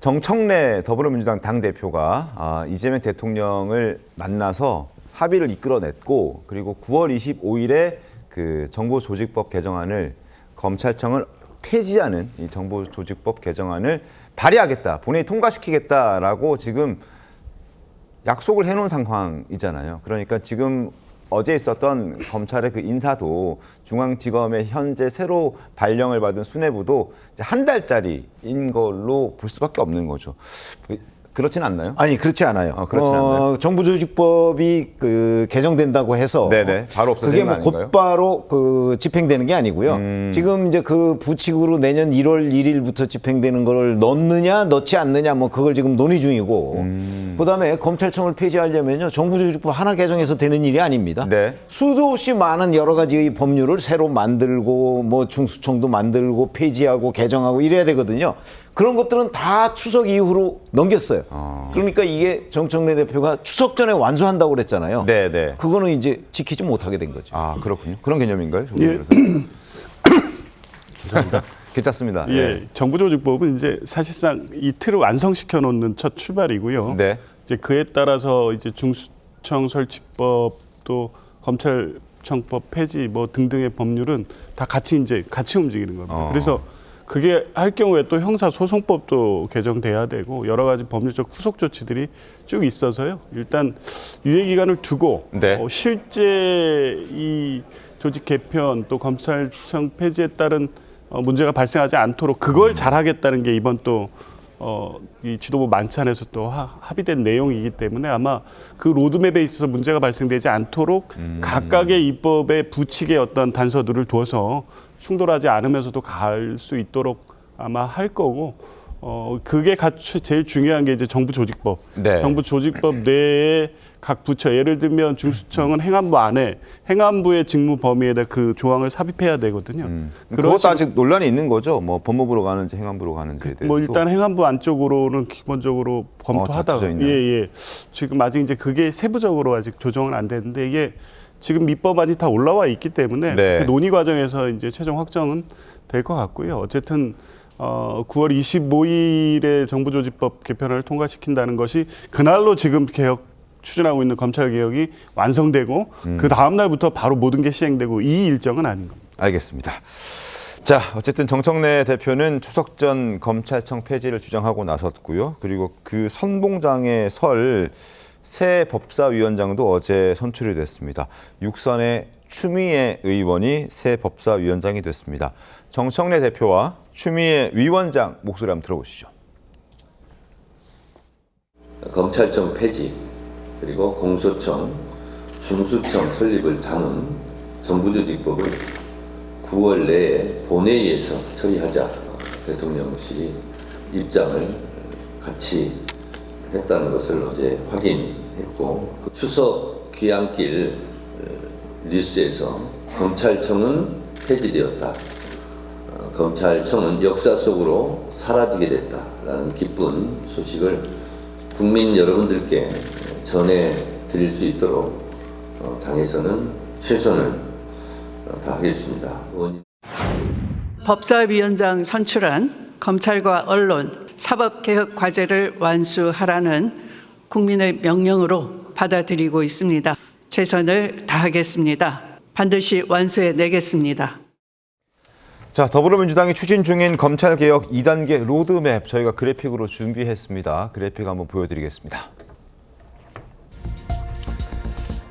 정청래 더불어민주당 당대표가 이재명 대통령을 만나서 합의를 이끌어냈고, 그리고 9월 25일에 그 정보조직법 개정안을, 검찰청을 폐지하는 이 정보조직법 개정안을 발의하겠다, 본회의 통과시키겠다라고 지금 약속을 해놓은 상황이잖아요. 그러니까 지금 어제 있었던 검찰의 그 인사도 중앙지검의 현재 새로 발령을 받은 수뇌부도 이제 한 달짜리인 걸로 볼 수밖에 없는 거죠. 그렇진 않나요? 아니, 그렇지 않아요. 그렇진 않나요? 정부조직법이 개정된다고 해서 네네, 바로 없어지는 그게 거 아닌가요? 곧바로 집행되는 게 아니고요. 지금 이제 그 부칙으로 내년 1월 1일부터 집행되는 걸 넣느냐 넣지 않느냐 그걸 지금 논의 중이고, 그다음에 검찰청을 폐지하려면요, 정부조직법 하나 개정해서 되는 일이 아닙니다. 네. 수도 없이 많은 여러 가지의 법률을 새로 만들고 중수청도 만들고 폐지하고 개정하고 이래야 되거든요. 그런 것들은 다 추석 이후로 넘겼어요. 그러니까 이게 정청래 대표가 추석 전에 완수한다고 그랬잖아요. 네네. 그거는 이제 지키지 못하게 된 거죠. 아, 그렇군요. 그런 개념인가요? 예. 죄송합니다. 괜찮습니다. 예, 네. 정부조직법은 이제 사실상 이 틀을 완성시켜 놓는 첫 출발이고요. 네. 이제 그에 따라서 이제 중수청 설치법도 검찰청법 폐지 등등의 법률은 다 같이 움직이는 겁니다. 그래서 그게 할 경우에 또 형사소송법도 개정돼야 되고 여러 가지 법률적 후속 조치들이 쭉 있어서요. 일단 유예 기간을 두고 네. 실제 이 조직 개편 또 검찰청 폐지에 따른 문제가 발생하지 않도록 그걸 잘하겠다는 게 이번 이 지도부 만찬에서 또 합의된 내용이기 때문에 아마 그 로드맵에 있어서 문제가 발생되지 않도록 각각의 입법의 부칙의 어떤 단서들을 두어서 충돌하지 않으면서도 갈 수 있도록 아마 할 거고, 그게 제일 중요한 게 이제 정부조직법. 네. 정부조직법 내에 각 부처, 예를 들면 중수청은 행안부 안에 행안부의 직무 범위에다 그 조항을 삽입해야 되거든요. 그것도 아직 논란이 있는 거죠? 법무부로 가는지 행안부로 가는지에 대해서. 일단 행안부 안쪽으로는 기본적으로 검토하다가 지금 아직 이제 그게 세부적으로 아직 조정은 안 됐는데 이게 지금 입법안이 다 올라와 있기 때문에 네. 그 논의 과정에서 이제 최종 확정은 될 것 같고요. 어쨌든 9월 25일에 정부조직법 개편을 통과시킨다는 것이 그날로 지금 개혁 추진하고 있는 검찰 개혁이 완성되고 그 다음 날부터 바로 모든 게 시행되고 이 일정은 아닌 겁니다. 알겠습니다. 자, 어쨌든 정청래 대표는 추석 전 검찰청 폐지를 주장하고 나섰고요. 그리고 그 선봉장에 설 새 법사위원장도 어제 선출이 됐습니다. 육선의 추미애 의원이 새 법사위원장이 됐습니다. 정청래 대표와 추미애 위원장 목소리 한번 들어보시죠. 검찰청 폐지, 그리고 공소청, 중수청 설립을 담은 정부조직법을 9월 내에 본회의에서 처리하자 대통령실이 입장을 같이 했다는 것을 어제 확인했고, 추석 귀향길 뉴스에서 검찰청은 폐지되었다, 검찰청은 역사 속으로 사라지게 됐다라는 기쁜 소식을 국민 여러분들께 전해드릴 수 있도록 당에서는 최선을 다하겠습니다. 법사위원장 선출한 검찰과 언론, 사법개혁 과제를 완수하라는 국민의 명령으로 받아들이고 있습니다. 최선을 다하겠습니다. 반드시 완수해내겠습니다. 자, 더불어민주당이 추진 중인 검찰개혁 2단계 로드맵 저희가 그래픽으로 준비했습니다. 그래픽 한번 보여드리겠습니다.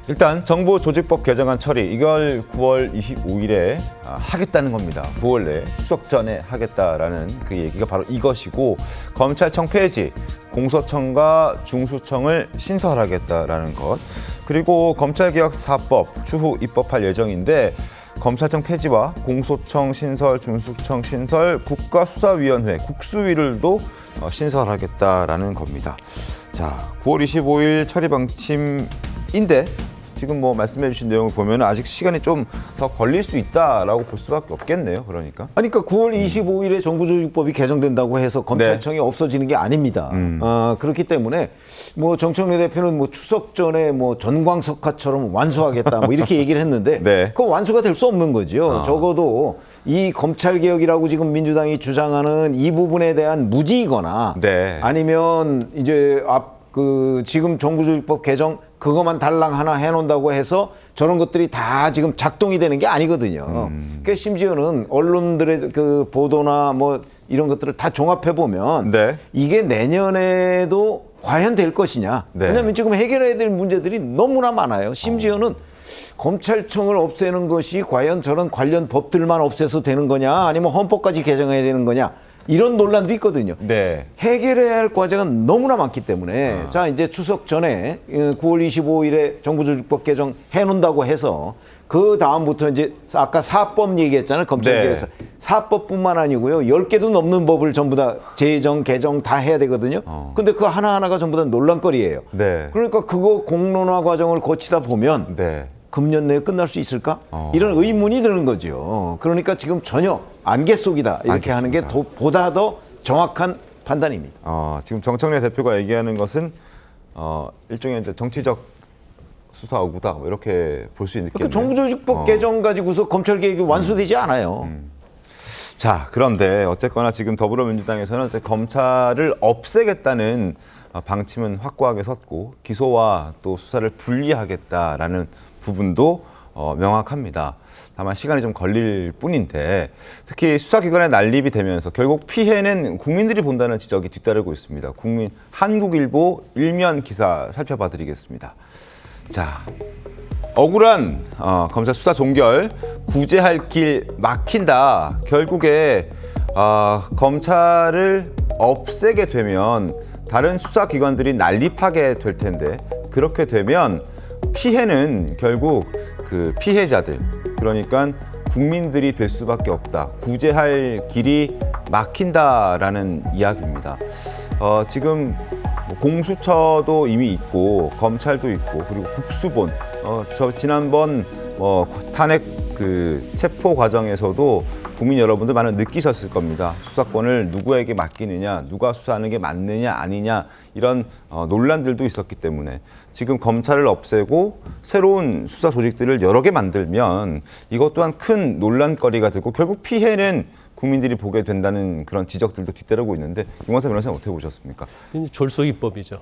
일단 정보조직법 개정안 처리, 이걸 9월 25일에 하겠다는 겁니다. 9월 내에 추석 전에 하겠다라는 그 얘기가 바로 이것이고, 검찰청 폐지, 공소청과 중수청을 신설하겠다라는 것, 그리고 검찰개혁 4법 추후 입법할 예정인데 검찰청 폐지와 공소청 신설, 중수청 신설, 국가수사위원회, 국수위를도 신설하겠다라는 겁니다. 자, 9월 25일 처리 방침인데 지금 뭐 말씀해주신 내용을 보면 아직 시간이 좀 더 걸릴 수 있다라고 볼 수밖에 없겠네요. 그러니까. 아니, 그러니까 9월 25일에 정부조직법이 개정된다고 해서 검찰청이 없어지는 게 아닙니다. 그렇기 때문에 뭐 정청래 대표는 뭐 추석 전에 뭐 전광석화처럼 완수하겠다 뭐 이렇게 얘기를 했는데 네. 그건 완수가 될 수 없는 거죠. 적어도 이 검찰 개혁이라고 지금 민주당이 주장하는 이 부분에 대한 무지이거나 네. 아니면 이제 지금 정부조직법 개정 그것만 달랑 하나 해놓는다고 해서 저런 것들이 다 지금 작동이 되는 게 아니거든요. 그러니까 심지어는 언론들의 그 보도나 뭐 이런 것들을 다 종합해 보면 네. 이게 내년에도 과연 될 것이냐. 네. 왜냐하면 지금 해결해야 될 문제들이 너무나 많아요. 심지어는 검찰청을 없애는 것이 과연 저런 관련 법들만 없애서 되는 거냐, 아니면 헌법까지 개정해야 되는 거냐. 이런 논란도 있거든요. 네. 해결해야 할 과제가 너무나 많기 때문에 자, 이제 추석 전에 9월 25일에 정부조직법 개정 해놓는다고 해서 그 다음부터 이제 아까 사법 얘기했잖아요. 검찰개혁에서. 네. 사법뿐만 아니고요. 10개도 넘는 법을 전부 다 제정, 개정 다 해야 되거든요. 근데 그 하나하나가 전부 다 논란거리예요. 네. 그러니까 그거 공론화 과정을 거치다 보면 네. 금년 내에 끝날 수 있을까? 이런 의문이 드는 거죠. 그러니까 지금 전혀 안개 속이다 이렇게 하는 게 보다 더 정확한 판단입니다. 지금 정청래 대표가 얘기하는 것은 일종의 이제 정치적 수사 의구다 뭐 이렇게 볼 수 있겠네요. 그러니까 정부조직법 개정 가지고서 검찰 개혁이 완수되지 않아요. 자, 그런데 어쨌거나 지금 더불어민주당에서는 이제 검찰을 없애겠다는 방침은 확고하게 섰고 기소와 또 수사를 분리하겠다라는 부분도 명확합니다. 다만 시간이 좀 걸릴 뿐인데 특히 수사기관에 난립이 되면서 결국 피해는 국민들이 본다는 지적이 뒤따르고 있습니다. 한국일보 일면 기사 살펴봐 드리겠습니다. 자, 억울한 검찰 수사 종결, 구제할 길 막힌다. 결국에 검찰을 없애게 되면 다른 수사기관들이 난립하게 될 텐데 그렇게 되면 피해는 결국 그 피해자들, 그러니까 국민들이 될 수밖에 없다. 구제할 길이 막힌다라는 이야기입니다. 지금 공수처도 이미 있고 검찰도 있고 그리고 국수본 저 지난번 탄핵 그 체포 과정에서도 국민 여러분들 많이 느끼셨을 겁니다. 수사권을 누구에게 맡기느냐, 누가 수사하는 게 맞느냐 아니냐 이런 논란들도 있었기 때문에 지금 검찰을 없애고 새로운 수사 조직들을 여러 개 만들면 이것 또한 큰 논란거리가 되고 결국 피해는 국민들이 보게 된다는 그런 지적들도 뒤따르고 있는데 윤광석 변호사님 어떻게 보셨습니까? 졸속이법이죠.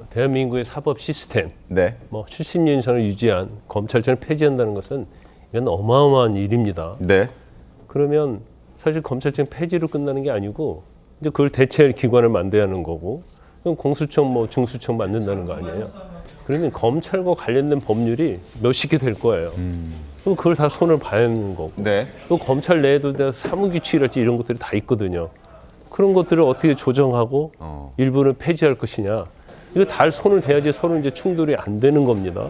대한민국의 사법 시스템, 네. 70년 전을 유지한 검찰청을 폐지한다는 것은 이건 어마어마한 일입니다. 네. 그러면 사실 검찰청 폐지로 끝나는 게 아니고 이제 그걸 대체할 기관을 만들어야 하는 거고 그럼 공수처, 중수처 만든다는 거 아니에요. 그러면 검찰과 관련된 법률이 몇십 개 될 거예요. 그럼 그걸 다 손을 봐야 하는 거고. 네. 또 검찰 내에도 사무규칙이랄지 이런 것들이 다 있거든요. 그런 것들을 어떻게 조정하고 일부는 폐지할 것이냐. 이거 다 손을 대야지 서로 이제 충돌이 안 되는 겁니다.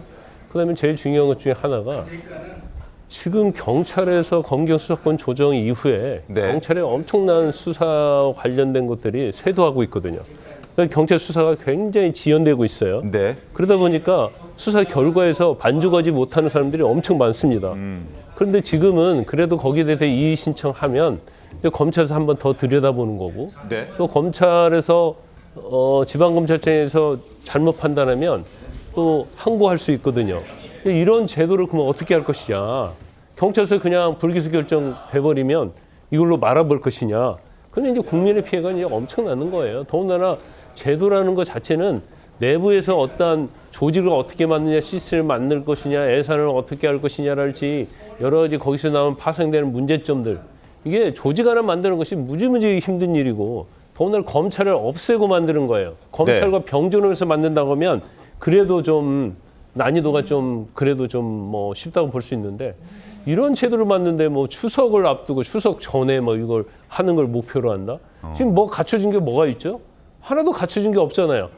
그다음에 제일 중요한 것 중에 하나가 지금 경찰에서 검경 수사권 조정 이후에 네. 경찰의 엄청난 수사 관련된 것들이 쇄도하고 있거든요. 그러니까 경찰 수사가 굉장히 지연되고 있어요. 네. 그러다 보니까 수사 결과에서 만족하지 못하는 사람들이 엄청 많습니다. 그런데 지금은 그래도 거기에 대해서 이의 신청하면 이제 검찰에서 한 번 더 들여다보는 거고 네. 또 검찰에서 지방검찰청에서 잘못 판단하면 또 항고할 수 있거든요. 이런 제도를 그러면 어떻게 할 것이냐. 경찰서 그냥 불기소 결정 돼버리면 이걸로 말아볼 것이냐. 근데 이제 국민의 피해가 이제 엄청나는 거예요. 더군다나 제도라는 것 자체는 내부에서 어떠한 조직을 어떻게 만드냐, 시스템을 만들 것이냐, 예산을 어떻게 할 것이냐랄지 여러 가지 거기서 나온 파생되는 문제점들. 이게 조직 하나 만드는 것이 무지무지 힘든 일이고 더군다나 검찰을 없애고 만드는 거예요. 검찰과 병존하면서 만든다고 하면 그래도 좀 난이도가 좀 그래도 좀 쉽다고 볼 수 있는데 이런 제도를 만드는데 추석을 앞두고 추석 전에 이걸 하는 걸 목표로 한다? 지금 갖춰진 게 뭐가 있죠? 하나도 갖춰진 게 없잖아요.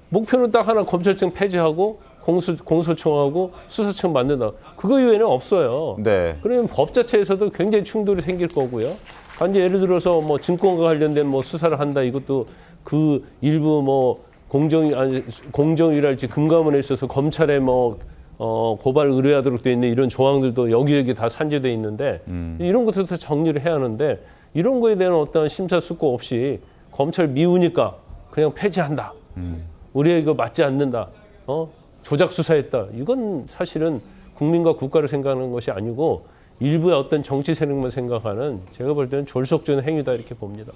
목표는 딱 하나 검찰청 폐지하고 공소청하고 수사청 만든다. 그거 이외에는 없어요. 네. 그러면 법 자체에서도 굉장히 충돌이 생길 거고요. 단지 예를 들어서 증권과 관련된 수사를 한다. 이것도 그 일부 공정이랄지 금감원에 있어서 검찰의 고발 의뢰하도록 돼 있는 이런 조항들도 여기저기 다 산재돼 있는데 이런 것부터 정리를 해야 하는데 이런 거에 대한 어떤 심사숙고 없이 검찰 미우니까 그냥 폐지한다. 우리가 이거 맞지 않는다. 조작 수사했다. 이건 사실은 국민과 국가를 생각하는 것이 아니고 일부의 어떤 정치 세력만 생각하는 제가 볼 때는 졸속된 행위다 이렇게 봅니다.